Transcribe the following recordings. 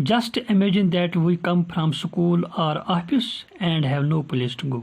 Just imagine that we come from school or office and have no place to go।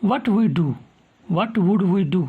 What would we do?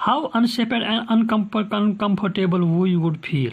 How unsafe and uncomfortable we would feel।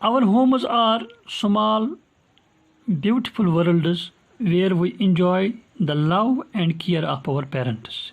Our homes are small, beautiful worlds where we enjoy the love and care of our parents।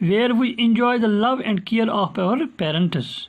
Where we enjoy the love and care of our parents।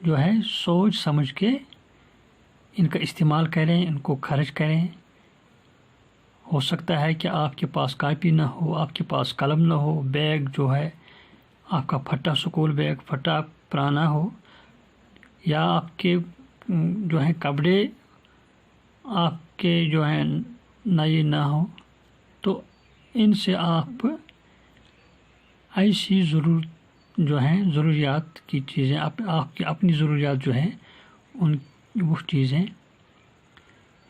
جو ہے سوچ سمجھ کے ان کا استعمال کریں، ان کو خرچ کریں۔ ہو سکتا ہے کہ آپ کے پاس کاپی نہ ہو، آپ کے پاس قلم نہ ہو، بیگ جو ہے آپ کا پھٹا اسکول بیگ پھٹا پرانا ہو، یا آپ کے جو ہے کپڑے آپ کے جو ہیں نئے نہ ہو، تو ان سے آپ ایسی ضروریات کی چیزیں آپ کی اپنی ضروریات جو ہیں وہ چیزیں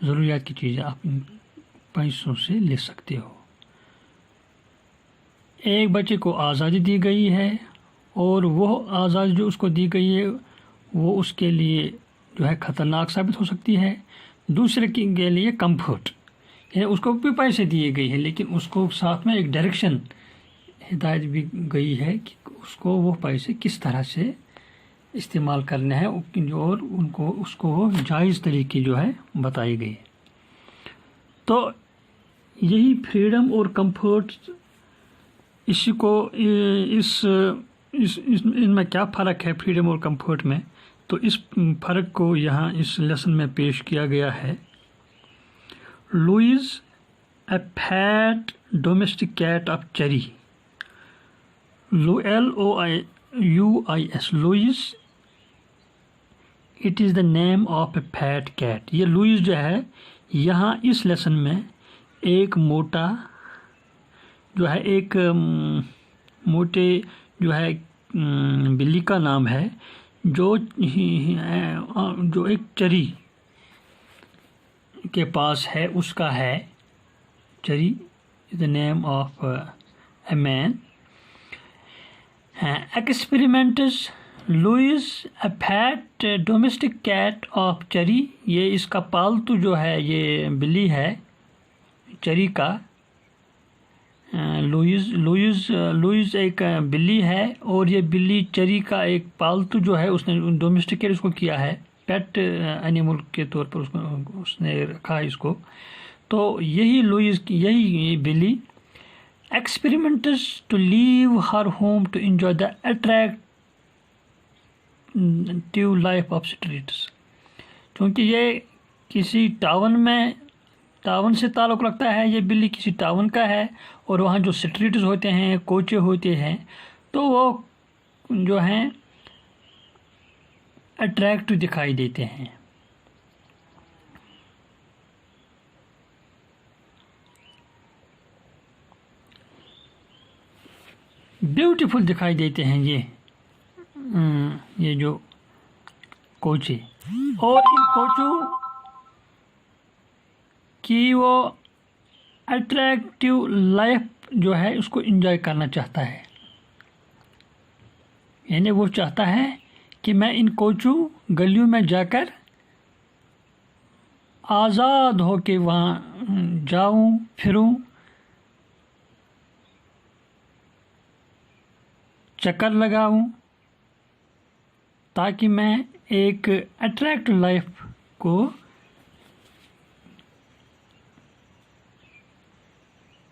ضروریات کی چیزیں آپ ان پیسوں سے لے سکتے ہو۔ ایک بچے کو آزادی دی گئی ہے، اور وہ آزادی جو اس کو دی گئی ہے وہ اس کے لیے جو ہے خطرناک ثابت ہو سکتی ہے۔ دوسرے کے لیے کمفرٹ، یعنی اس کو بھی پیسے دیے گئے ہیں لیکن اس کو ساتھ میں ایک ڈائریکشن ہدایت بھی گئی ہے کہ اس کو وہ پیسے کس طرح سے استعمال کرنے ہیں، اور اس کو وہ جائز طریقے جو ہے بتائی گئی۔ تو یہی فریڈم اور کمفرٹ، اسی کو ان میں کیا فرق ہے فریڈم اور کمفرٹ میں، تو اس فرق کو یہاں اس لیسن میں پیش کیا گیا ہے۔ Louis a fat domestic cat of Cherry, LOUIS، Louis it is the name of a fat cat. یہ لوئز جو ہے یہاں اس لیسن میں ایک موٹا جو ہے ایک موٹے جو ہے بلی کا نام ہے، جو ایک چری کے پاس ہے، اس کا ہے۔ Cherry is the name of a man. Experiments Louise a fat domestic cat of Cherry, یہ اس کا پالتو جو ہے یہ بلی ہے چری کا۔ لوئز ایک بلی ہے، اور یہ بلی چری کا ایک پالتو جو ہے اس نے ڈومیسٹیکیٹ اس کو کیا ہے، پیٹ اینیمل کے طور پر اس نے رکھا ہے اس کو۔ تو یہی بلی experiments to leave her home to enjoy the attractive life of streets, کیونکہ یہ کسی ٹاؤن سے تعلق رکھتا ہے، یہ بلی کسی ٹاؤن کا ہے، اور وہاں جو اسٹریٹس ہوتے ہیں، کوچے ہوتے ہیں، تو وہ جو ہیں اٹریکٹو دکھائی دیتے ہیں۔ بیوٹیفل دکھائی دیتے ہیں یہ جو کوچے، اور ان کوچوں کی وہ اٹریکٹیو لائف جو ہے اس کو انجوائے کرنا چاہتا ہے، یعنی وہ چاہتا ہے کہ میں ان کوچوں گلیوں میں جا کر آزاد ہو کے وہاں جاؤں پھروں، چکر لگاؤں، تاکہ میں ایک اٹریکٹیو لائف کو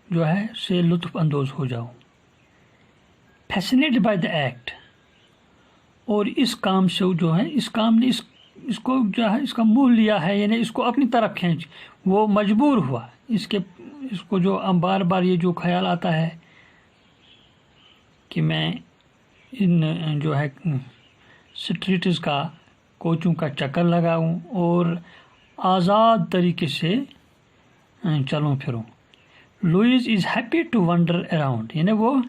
جو ہے سے لطف اندوز ہو جاؤں۔ فیسنیٹڈ بائی دا ایکٹ، اور اس کام سے جو ہے اس کام نے اس کو جو ہے اس کا منہ لیا ہے، یعنی اس کو اپنی طرف کھینچ، وہ مجبور ہوا اس کو جو بار بار یہ جو خیال آتا ہے کہ میں ان جو ہے اسٹریٹس کا کوچوں کا چکر لگاؤں اور آزاد طریقے سے چلوں پھروں۔ Louise is happy to wander around, یعنی وہ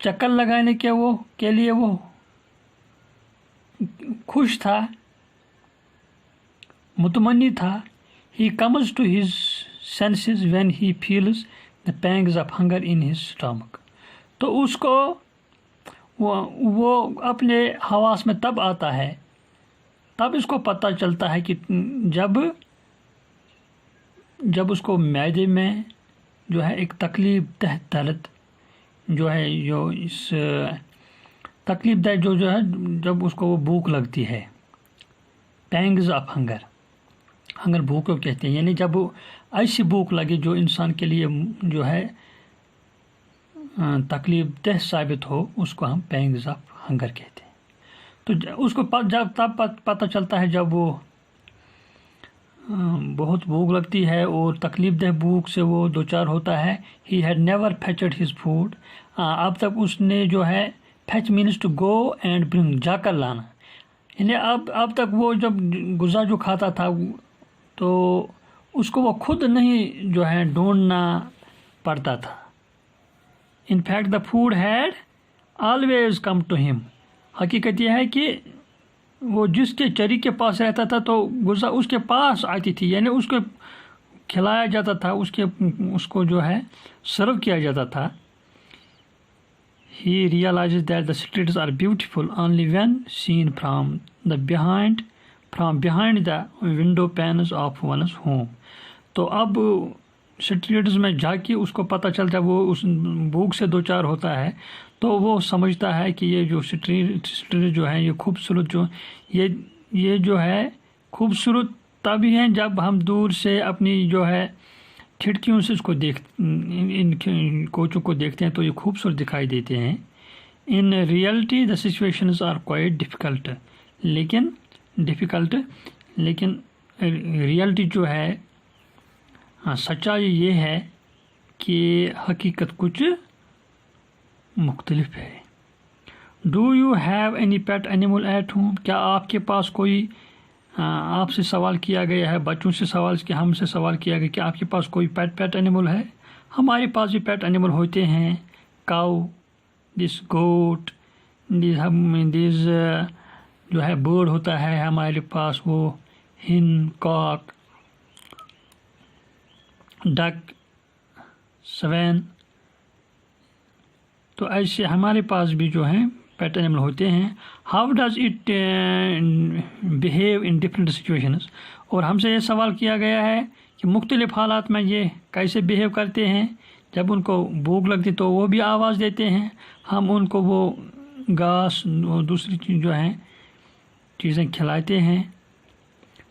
چکر لگانے کے لیے وہ خوش تھا، مطمئن تھا۔ He comes to his senses when he feels the pangs of hunger in his stomach. تو اس کو وہ اپنے حواس میں تب آتا ہے، تب اس کو پتہ چلتا ہے کہ جب اس کو معدے میں جو ہے ایک تکلیف دہ درد جو ہے اس تکلیف دہ جو ہے جب اس کو وہ بھوک لگتی ہے، پینگز آف ہنگر بھوک کو کہتے ہیں، یعنی جب ایسی بھوک لگے جو انسان کے لیے جو ہے تکلیف دہ ثابت ہو اس کو ہم پینگز آف ہنگر کہتے ہیں. تو اس کو جب تب پتہ چلتا ہے جب وہ بہت بھوک لگتی ہے اور تکلیف دہ بھوک سے وہ دوچار ہوتا ہے. He had never fetched his food. اب تک اس نے جو ہے fetch means to go and bring, جا کر لانا، یعنی اب تک وہ جب غذا جو کھاتا تھا تو اس کو وہ خود نہیں جو ہے ڈھونڈنا پڑتا تھا. In fact the food had always come to him. حقیقت یہ ہے کہ وہ جس کے چری کے پاس رہتا تھا تو غذا اس کے پاس آتی تھی، یعنی اس کو کھلایا جاتا تھا، اس کو جو ہے سرو کیا جاتا تھا. He realizes that the streets are beautiful only when seen from behind the window panes of one's home. تو اب اسٹریٹس میں جا کے اس کو پتہ چلتا ہے، وہ اس بھوک سے دوچار ہوتا ہے تو وہ سمجھتا ہے کہ یہ جو اسٹریٹ جو ہے یہ خوبصورت یہ جو ہے خوبصورت تبھی ہیں جب ہم دور سے اپنی جو ہے کھڑکیوں سے اس کو ان کوچوں کو دیکھتے ہیں تو یہ خوبصورت دکھائی دیتے ہیں. In reality the situations are quite difficult. لیکن ریئلٹی جو ہے سچائی یہ ہے کہ حقیقت کچھ مختلف ہے. Do you have any pet animal at home. کیا آپ کے پاس کوئی آپ سے سوال کیا گیا ہے، بچوں سے ہم سے سوال کیا گیا کہ آپ کے پاس کوئی پیٹ اینیمل ہے. ہمارے پاس بھی پیٹ اینیمل ہوتے ہیں. کاؤ، دس گوٹ، دس جو ہے برڈ ہوتا ہے ہمارے پاس، وہ ہن، کاک، ڈک، سوین. تو ایسے ہمارے پاس بھی جو ہیں پیٹ اینیمل ہوتے ہیں. How does it behave in different situations. اور ہم سے یہ سوال کیا گیا ہے کہ مختلف حالات میں یہ کیسے بیہیو کرتے ہیں. جب ان کو بھوک لگتی تو وہ بھی آواز دیتے ہیں، ہم ان کو وہ گھاس اور دوسری جو ہیں چیزیں کھلاتے ہیں.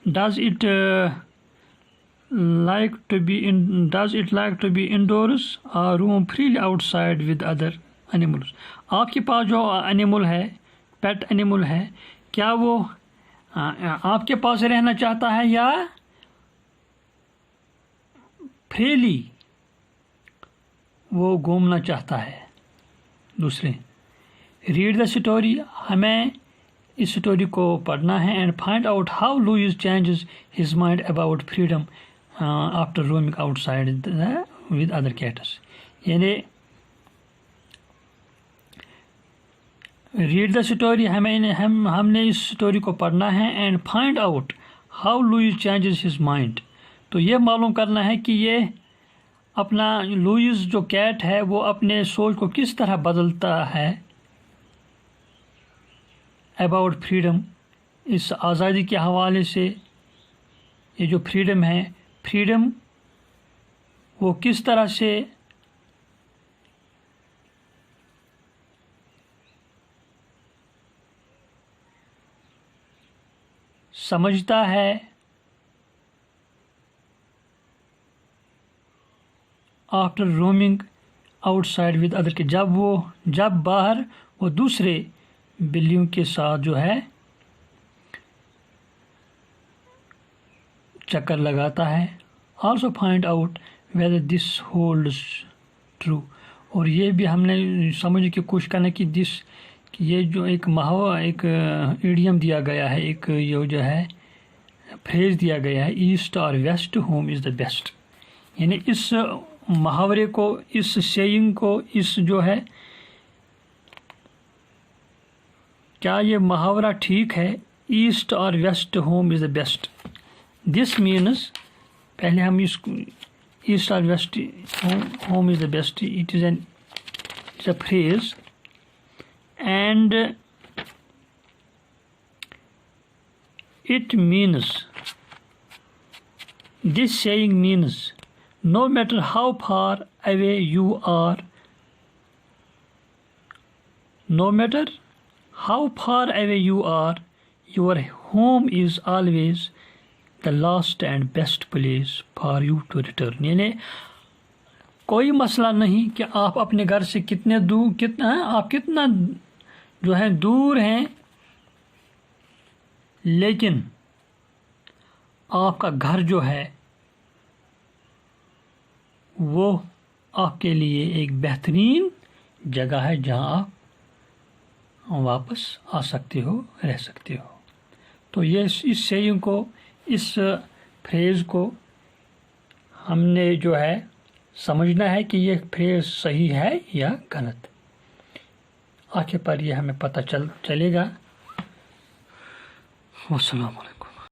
Does it like to be indoors or roam freely outside with other animals. آپ کے پاس جو اینیمل ہے، پیٹ اینیمل ہے، کیا وہ آپ کے پاس رہنا چاہتا ہے یا فریلی وہ گھومنا چاہتا ہے دوسرے. Read the story. ہمیں اس اسٹوری کو پڑھنا ہے. And find out how Louis changes his mind about freedom after roaming outside with other cats. یعنی ریڈ دا اسٹوری، ہم نے اس اسٹوری کو پڑھنا ہے. And find out how Louis changes his mind. تو یہ معلوم کرنا ہے کہ یہ اپنا لوئس جو کیٹ ہے وہ اپنے سوچ کو کس طرح بدلتا ہے اباؤٹ فریڈم، اس آزادی کے حوالے سے. یہ جو فریڈم ہے، فریڈم وہ کس طرح سے سمجھتا ہے after roaming outside with other کے جب باہر وہ دوسرے بلیوں کے ساتھ جو ہے چکر لگاتا ہے. Also find out whether this holds true. اور یہ بھی ہم نے سمجھنے کی کوشش کرنا کہ یہ جو ایک ایڈیم دیا گیا ہے، ایک یہ جو ہے پھریز دیا گیا ہے، ایسٹ اور west home is the best. یعنی اس محاورے کو، اس سیئنگ کو، اس جو ہے کیا یہ محاورہ ٹھیک ہے، ایسٹ اور west home is the best. This means پہلے ہم اس ایسٹ اور west home is the best. It is a phrase and it means, this saying means, no matter how far away you are, your home is always the last and best place for you to return. یعنی کوئی مسئلہ نہیں کہ آپ اپنے گھر سے آپ کتنا جو ہے دور ہیں، لیکن آپ کا گھر جو ہے وہ آپ کے لیے ایک بہترین جگہ ہے جہاں آپ واپس آ سکتے ہو، رہ سکتے ہو۔ تو یہ اس سیئنگ کو، اس پھریز کو ہم نے جو ہے سمجھنا ہے کہ یہ پھریز صحیح ہے یا غلط۔ آخر پر یہ ہمیں پتہ چلے گا۔ والسلام علیکم۔